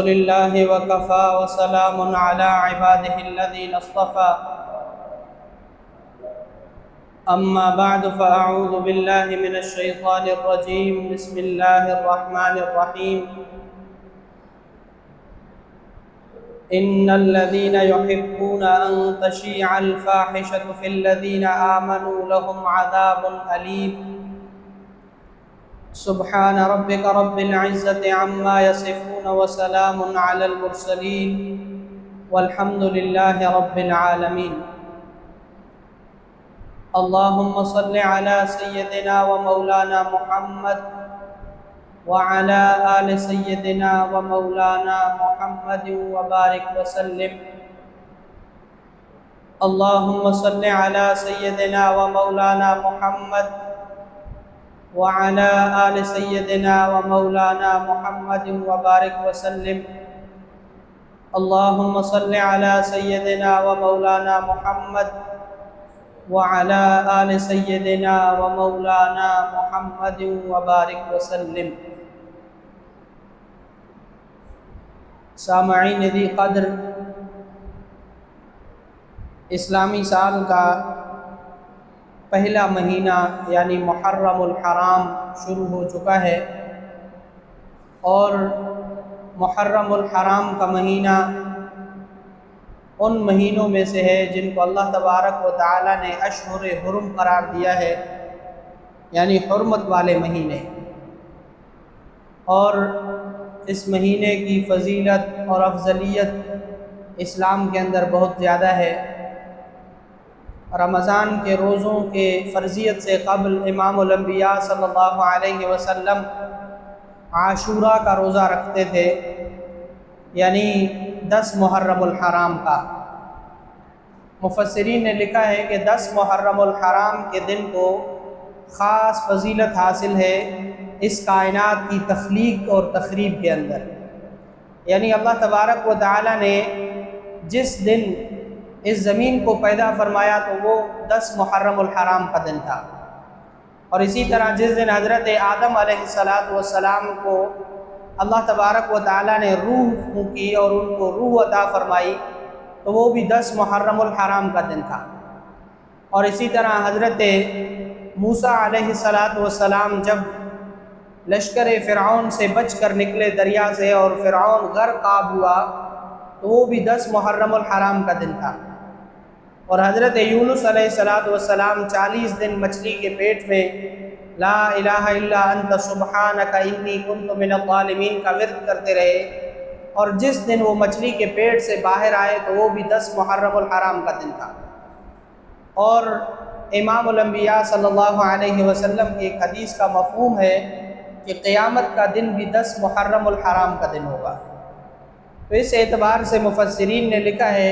لله وكفى وسلام على عباده الذين اصطفى أما بعد فأعوذ بالله من الشيطان الرجيم بسم الله الرحمن الرحيم إن الذين يحبون أن تشيع الفاحشة في الذين آمنوا لهم عذاب أليم سبحان ربك رب العزة عما يصفون وسلام على المرسلين والحمد لله رب العالمين اللهم صل على سيدنا ومولانا محمد وعلى آل سيدنا ومولانا محمد وبارك وسلم اللهم صل على سيدنا ومولانا محمد وعلى آل سيدنا ومولانا محمد وبارك وسلم اللهم صل على سيدنا ومولانا محمد وعلى آل سيدنا ومولانا محمد وبارك وسلم سامعین ذی قدر، اسلامی سال کا پہلا مہینہ یعنی محرم الحرام شروع ہو چکا ہے، اور محرم الحرام کا مہینہ ان مہینوں میں سے ہے جن کو اللہ تبارک و تعالی نے اشہر حرم قرار دیا ہے، یعنی حرمت والے مہینے، اور اس مہینے کی فضیلت اور افضلیت اسلام کے اندر بہت زیادہ ہے۔ رمضان کے روزوں کے فرضیت سے قبل امام الانبیاء صلی اللہ علیہ وسلم عاشوراء کا روزہ رکھتے تھے، یعنی 10 محرم الحرام کا۔ مفسرین نے لکھا ہے کہ 10 محرم الحرام کے دن کو خاص فضیلت حاصل ہے اس کائنات کی تخلیق اور تخریب کے اندر، یعنی اللہ تبارک و تعالی نے جس دن اس زمین کو پیدا فرمایا تو وہ 10 محرم الحرام کا دن تھا، اور اسی طرح جس دن حضرت آدم علیہ السلام کو اللہ تبارک و تعالی نے روح پھونکی اور ان کو روح عطا فرمائی تو وہ بھی 10 محرم الحرام کا دن تھا۔ اور اسی طرح حضرت موسیٰ علیہ السلام جب لشکر فرعون سے بچ کر نکلے دریا سے اور فرعون غرق آب ہوا تو وہ بھی 10 محرم الحرام کا دن تھا۔ اور حضرت یونس علیہ السلام 40 دن مچھلی کے پیٹ میں لا الہ الا انت سبحانک انی کنت من الظالمین کا ورد کرتے رہے، اور جس دن وہ مچھلی کے پیٹ سے باہر آئے تو وہ بھی 10 محرم الحرام کا دن تھا۔ اور امام الانبیاء صلی اللہ علیہ وسلم کی ایک حدیث کا مفہوم ہے کہ قیامت کا دن بھی 10 محرم الحرام کا دن ہوگا۔ تو اس اعتبار سے مفسرین نے لکھا ہے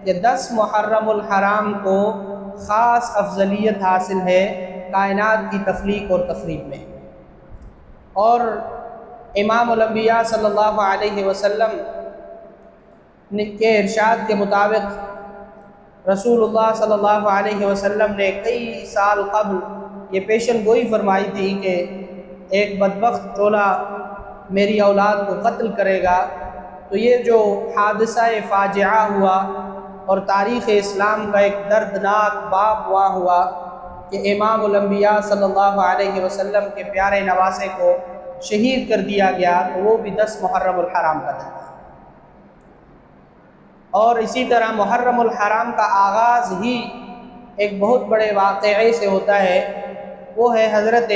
کہ 10 محرم الحرام کو خاص افضلیت حاصل ہے کائنات کی تخلیق اور تخریب میں۔ اور امام الانبیاء صلی اللہ علیہ وسلم کے ارشاد کے مطابق رسول اللہ صلی اللہ علیہ وسلم نے کئی سال قبل یہ پیشن گوئی فرمائی تھی کہ ایک بدبخت ٹولہ میری اولاد کو قتل کرے گا، تو یہ جو حادثہ فاجعہ ہوا اور تاریخ اسلام کا ایک دردناک باب وہاں ہوا کہ امام الانبیاء صلی اللہ علیہ وسلم کے پیارے نواسے کو شہید کر دیا گیا، تو وہ بھی 10 محرم الحرام کا دن تھا۔ اور اسی طرح محرم الحرام کا آغاز ہی ایک بہت بڑے واقعے سے ہوتا ہے، وہ ہے حضرت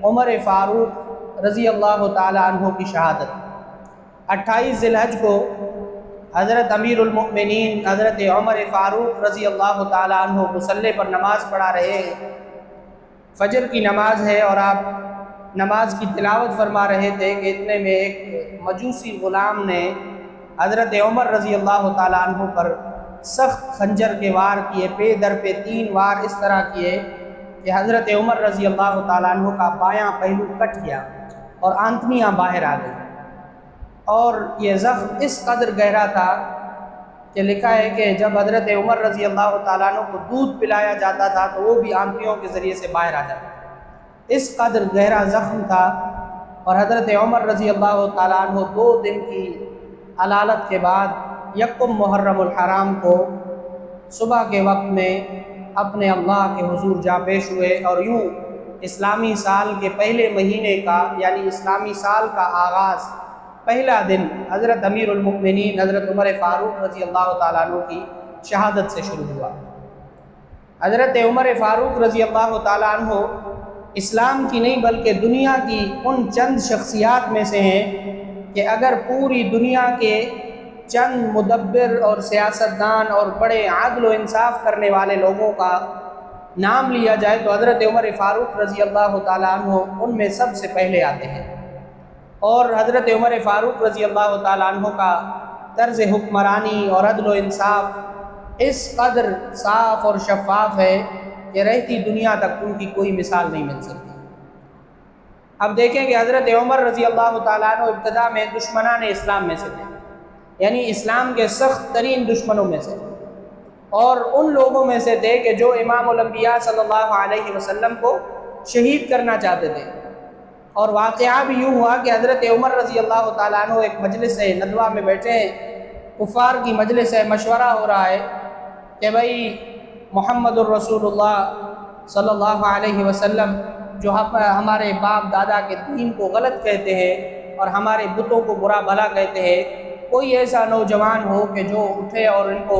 عمر فاروق رضی اللہ تعالی عنہ کی شہادت۔ 28 ذی الحج کو حضرت امیر المؤمنین حضرت عمر فاروق رضی اللہ تعالی عنہ مصلی پر نماز پڑھا رہے ہیں، فجر کی نماز ہے، اور آپ نماز کی تلاوت فرما رہے تھے کہ اتنے میں ایک مجوسی غلام نے حضرت عمر رضی اللہ تعالی عنہ پر سخت خنجر کے وار کیے، پہ در پہ 3 وار اس طرح کیے کہ حضرت عمر رضی اللہ تعالیٰ عنہ کا بایاں پہلو کٹ گیا اور آنتمیاں باہر آ گئی، اور یہ زخم اس قدر گہرا تھا کہ لکھا ہے کہ جب حضرت عمر رضی اللہ تعالیٰ عنہ کو دودھ پلایا جاتا تھا تو وہ بھی آنتیوں کے ذریعے سے باہر آ جاتا تھا، اس قدر گہرا زخم تھا۔ اور حضرت عمر رضی اللہ تعالیٰ عنہ 2 دن کی علالت کے بعد یکم محرم الحرام کو صبح کے وقت میں اپنے اللہ کے حضور جا پیش ہوئے، اور یوں اسلامی سال کے پہلے مہینے کا یعنی اسلامی سال کا آغاز پہلا دن حضرت امیر المؤمنین حضرت عمر فاروق رضی اللہ تعالیٰ عنہ کی شہادت سے شروع ہوا۔ حضرت عمر فاروق رضی اللہ تعالیٰ عنہ اسلام کی نہیں بلکہ دنیا کی ان چند شخصیات میں سے ہیں کہ اگر پوری دنیا کے چند مدبر اور سیاستدان اور بڑے عدل و انصاف کرنے والے لوگوں کا نام لیا جائے تو حضرت عمر فاروق رضی اللہ تعالیٰ عنہ ان میں سب سے پہلے آتے ہیں، اور حضرت عمر فاروق رضی اللہ تعالیٰ عنہ کا طرز حکمرانی اور عدل و انصاف اس قدر صاف اور شفاف ہے کہ رہتی دنیا تک ان کی کوئی مثال نہیں مل سکتی۔ اب دیکھیں کہ حضرت عمر رضی اللہ تعالیٰ عنہ ابتدا میں دشمنان اسلام میں سے تھے، یعنی اسلام کے سخت ترین دشمنوں میں سے، اور ان لوگوں میں سے تھے کہ جو امام الانبیاء صلی اللہ علیہ وسلم کو شہید کرنا چاہتے تھے۔ اور واقعہ بھی یوں ہوا کہ حضرت عمر رضی اللہ تعالیٰ عنہ ایک مجلس ندوہ میں بیٹھے ہیں، کفار کی مجلس ہے، مشورہ ہو رہا ہے کہ بھئی محمد الرسول اللہ صلی اللہ علیہ وسلم جو ہمارے باپ دادا کے دین کو غلط کہتے ہیں اور ہمارے بتوں کو برا بھلا کہتے ہیں، کوئی ایسا نوجوان ہو کہ جو اٹھے اور ان کو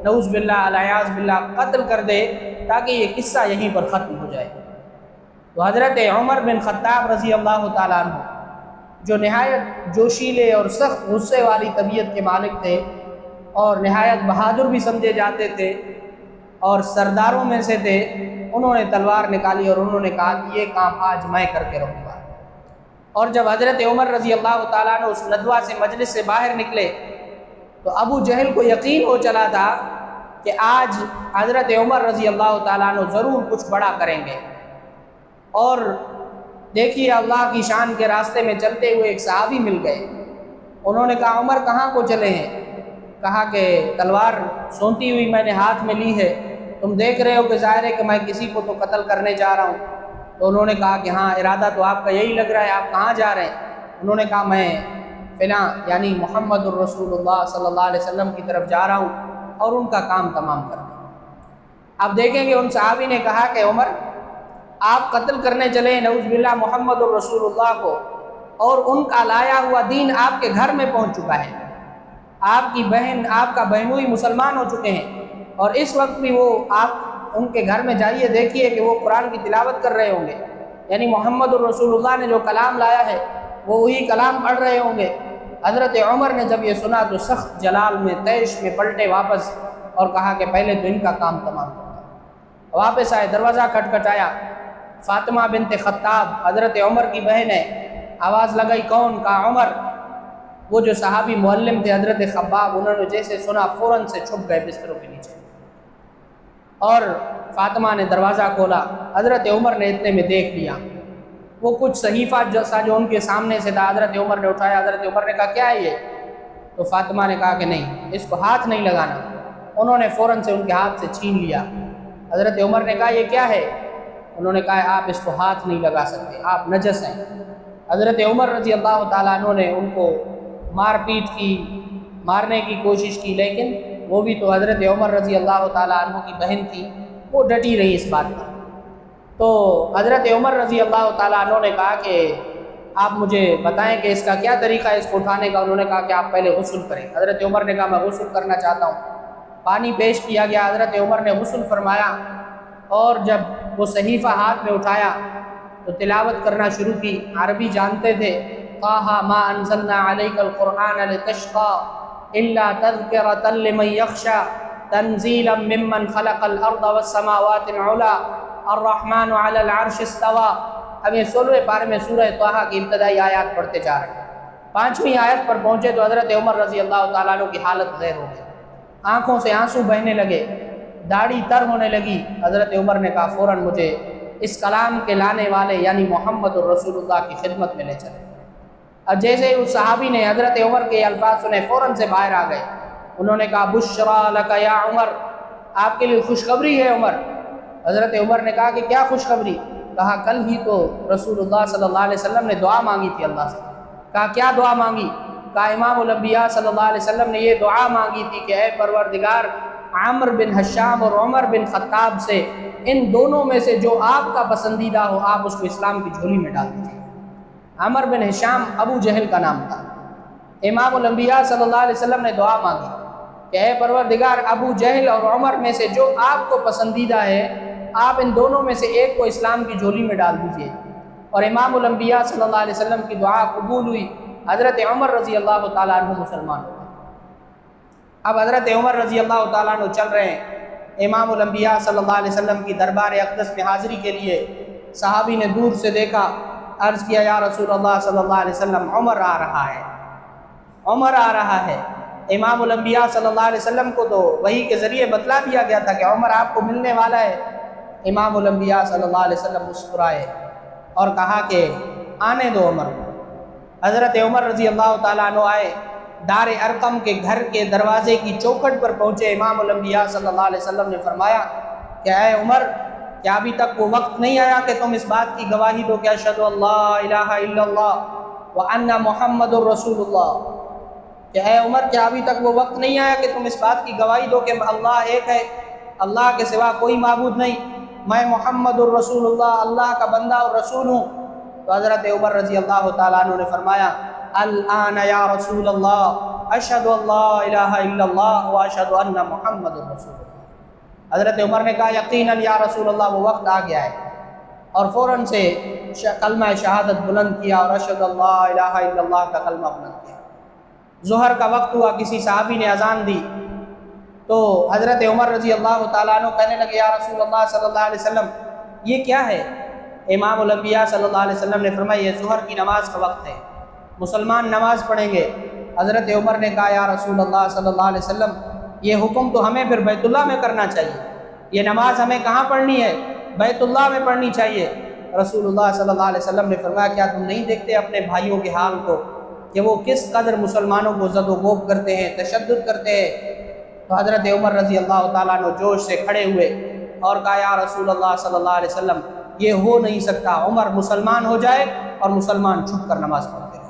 نعوذ باللہ الیاذ باللہ قتل کر دے تاکہ یہ قصہ یہیں پر ختم ہو جائے۔ تو حضرت عمر بن خطاب رضی اللہ تعالیٰ عنہ جو نہایت جوشیلے اور سخت غصے والی طبیعت کے مالک تھے اور نہایت بہادر بھی سمجھے جاتے تھے اور سرداروں میں سے تھے، انہوں نے تلوار نکالی اور انہوں نے کہا کہ یہ کام آج میں کر کے رہوں گا۔ اور جب حضرت عمر رضی اللہ تعالیٰ عنہ اس ندوہ سے مجلس سے باہر نکلے تو ابو جہل کو یقین ہو چلا تھا کہ آج حضرت عمر رضی اللہ تعالیٰ عنہ ضرور کچھ بڑا کریں گے۔ اور دیکھیے اللہ کی شان کے راستے میں چلتے ہوئے ایک صحابی مل گئے، انہوں نے کہا عمر کہاں کو چلے ہیں؟ کہا کہ تلوار سونتی ہوئی میں نے ہاتھ میں لی ہے، تم دیکھ رہے ہو کہ ظاہر ہے کہ میں کسی کو تو قتل کرنے جا رہا ہوں۔ تو انہوں نے کہا کہ ہاں ارادہ تو آپ کا یہی لگ رہا ہے، آپ کہاں جا رہے ہیں؟ انہوں نے کہا میں فلاں یعنی محمد الرسول اللہ صلی اللہ علیہ وسلم کی طرف جا رہا ہوں اور ان کا کام تمام کرنا۔ اب دیکھیں گے ان صحابی نے کہا کہ عمر آپ قتل کرنے چلے نعوذ باللہ محمد الرسول اللہ کو، اور ان کا لایا ہوا دین آپ کے گھر میں پہنچ چکا ہے، آپ کی بہن آپ کا بہنوئی مسلمان ہو چکے ہیں، اور اس وقت بھی وہ آپ ان کے گھر میں جائیے دیکھیے کہ وہ قرآن کی تلاوت کر رہے ہوں گے، یعنی محمد الرسول اللہ نے جو کلام لایا ہے وہ وہی کلام پڑھ رہے ہوں گے۔ حضرت عمر نے جب یہ سنا تو سخت جلال میں طیش میں پلٹے واپس اور کہا کہ پہلے تو ان کا کام تمام کرنا۔ واپس آئے، دروازہ کھٹکھٹایا، فاطمہ بنت خطاب حضرت عمر کی بہن ہے، آواز لگائی کون؟ کہا عمر۔ وہ جو صحابی معلم تھے حضرت خباب، انہوں نے جیسے سنا فوراً سے چھپ گئے بستروں کے نیچے، اور فاطمہ نے دروازہ کھولا، حضرت عمر نے اتنے میں دیکھ لیا وہ کچھ صحیفہ جیسا جو ان کے سامنے سے تھا، حضرت عمر نے اٹھایا، حضرت عمر نے کہا کیا ہے یہ؟ تو فاطمہ نے کہا کہ نہیں، اس کو ہاتھ نہیں لگانا۔ انہوں نے فوراً سے ان کے ہاتھ سے چھین لیا۔ حضرت عمر نے کہا یہ کیا ہے؟ انہوں نے کہا آپ اس کو ہاتھ نہیں لگا سکتے، آپ نجس ہیں۔ حضرت عمر رضی اللہ تعالیٰ عنہ نے ان کو مار پیٹ کی، مارنے کی کوشش کی، لیکن وہ بھی تو حضرت عمر رضی اللہ تعالیٰ عنہ کی بہن تھی، وہ ڈٹی رہی اس بات پر۔ تو حضرت عمر رضی اللہ تعالیٰ عنہ نے کہا کہ آپ مجھے بتائیں کہ اس کا کیا طریقہ ہے اس کو اٹھانے کا؟ انہوں نے کہا کہ آپ پہلے غسل کریں۔ حضرت عمر نے کہا میں غسل کرنا چاہتا ہوں۔ پانی پیش کیا گیا، حضرت عمر نے غسل فرمایا، اور جب وہ صحیفہ ہاتھ میں اٹھایا تو تلاوت کرنا شروع کی۔ عربی جانتے تھے، طٰہٰ مَا أَنزَلْنَا عَلَيْكَ الْقُرْآنَ لِتَشْقَىٰ إِلَّا تَذْكِرَةً لِّمَن يَخْشَىٰ تَنزِيلًا مِّمَّنْ خَلَقَ الْأَرْضَ وَالسَّمَاوَاتِ الْعُلَىٰ الرَّحْمَٰنُ عَلَى الْعَرْشِ اسْتَوَىٰ۔ اب یہ 16ویں پارے میں سورہ طٰہٰ کی ابتدائی آیات پڑھتے جا رہے ہیں۔ 5ویں آیت پر پہنچے تو حضرت عمر رضی اللہ تعالیٰ عنہ کی حالت غیر ہو گئی، آنکھوں سے آنسو بہنے لگے، داڑھی تر ہونے لگی۔ حضرت عمر نے کہا فوراً مجھے اس کلام کے لانے والے یعنی محمد الرسول اللہ کی خدمت میں لے چلے۔ اب جیسے ہی اس صحابی نے حضرت عمر کے الفاظ سنے فوراً سے باہر آ گئے۔ انہوں نے کہا بشریٰ لک یا عمر، آپ کے لیے خوشخبری ہے عمر۔ حضرت عمر نے کہا کہ کیا خوشخبری؟ کہا کل ہی تو رسول اللہ صلی اللہ علیہ وسلم نے دعا مانگی تھی اللہ سے. کہا کیا دعا مانگی؟ کہا امام الانبیاء صلی اللہ علیہ وسلم نے یہ دعا مانگی تھی کہ اے پروردگار عامر بن حشام اور عمر بن خطاب سے ان دونوں میں سے جو آپ کا پسندیدہ ہو آپ اس کو اسلام کی جھولی میں ڈال دیجیے. عامر بن حشام ابو جہل کا نام تھا. امام الانبیاء صلی اللہ علیہ وسلم نے دعا مانگی کہ اے پروردگار ابو جہل اور عمر میں سے جو آپ کو پسندیدہ ہے آپ ان دونوں میں سے ایک کو اسلام کی جھولی میں ڈال دیجیے. اور امام الانبیاء صلی اللہ علیہ وسلم کی دعا قبول ہوئی. حضرت عمر رضی اللہ تعالیٰ عنہ مسلمان ہو گئے. اب حضرت عمر رضی اللہ تعالیٰ عنہ چل رہے ہیں امام الانبیاء صلی اللہ علیہ وسلم کی دربار اقدس میں حاضری کے لیے. صحابی نے دور سے دیکھا, عرض کیا یا رسول اللہ صلی اللہ علیہ وسلم عمر آ رہا ہے, عمر آ رہا ہے. امام الانبیاء صلی اللہ علیہ وسلم کو تو وحی کے ذریعے بتلا دیا گیا تھا کہ عمر آپ کو ملنے والا ہے. امام الانبیاء صلی اللہ علیہ وسلم مسکرائے اور کہا کہ آنے دو عمر کو. حضرت عمر رضی اللہ تعالیٰ عنہ آئے, دار ارقم کے گھر کے دروازے کی چوکھٹ پر پہنچے. امام الانبیاء صلی اللہ علیہ وسلم نے فرمایا کہ اے عمر کیا ابھی تک وہ وقت نہیں آیا کہ تم اس بات کی گواہی دو کہ اشہد اللہ الہ الا اللہ وان محمد الرسول اللہ. کہ اے عمر کیا ابھی تک وہ وقت نہیں آیا کہ تم اس بات کی گواہی دو کہ اللہ ایک ہے, اللہ کے سوا کوئی معبود نہیں, میں محمد الرسول اللہ اللہ کا بندہ اور رسول ہوں. تو حضرت عمر رضی اللہ تعالیٰ عنہ نے فرمایا الآن یا رسول اللہ اشہد اللہ الہ الا اللہ واشہد ان محمد الرسول اللہ. حضرت عمر نے کہا یقیناً یا رسول اللہ وہ وقت آ گیا ہے, اور فوراً سے کلمہ شہادت بلند کیا اور اشہد اللہ الہ الا اللہ کا کلمہ بلند کیا. ظہر کا وقت ہوا, کسی صحابی نے اذان دی تو حضرت عمر رضی اللہ تعالیٰ عنہ کہنے لگے یا رسول اللہ صلی اللہ علیہ وسلم یہ کیا ہے؟ امام الانبیاء صلی اللہ علیہ وسلم نے فرمایا یہ ظہر کی نماز کا وقت ہے, مسلمان نماز پڑھیں گے. حضرت عمر نے کہا یا رسول اللہ صلی اللہ علیہ وسلم یہ حکم تو ہمیں پھر بیت اللہ میں کرنا چاہیے, یہ نماز ہمیں کہاں پڑھنی ہے؟ بیت اللہ میں پڑھنی چاہیے. رسول اللہ صلی اللہ علیہ وسلم نے فرمایا کیا تم نہیں دیکھتے اپنے بھائیوں کے حال کو کہ وہ کس قدر مسلمانوں کو زد و گوب کرتے ہیں, تشدد کرتے ہیں؟ تو حضرت عمر رضی اللہ تعالیٰ عنہ جوش سے کھڑے ہوئے اور کہا یا رسول اللہ صلی اللہ علیہ وسلم یہ ہو نہیں سکتا, عمر مسلمان ہو جائے اور مسلمان چھپ کر نماز پڑھتے ہیں.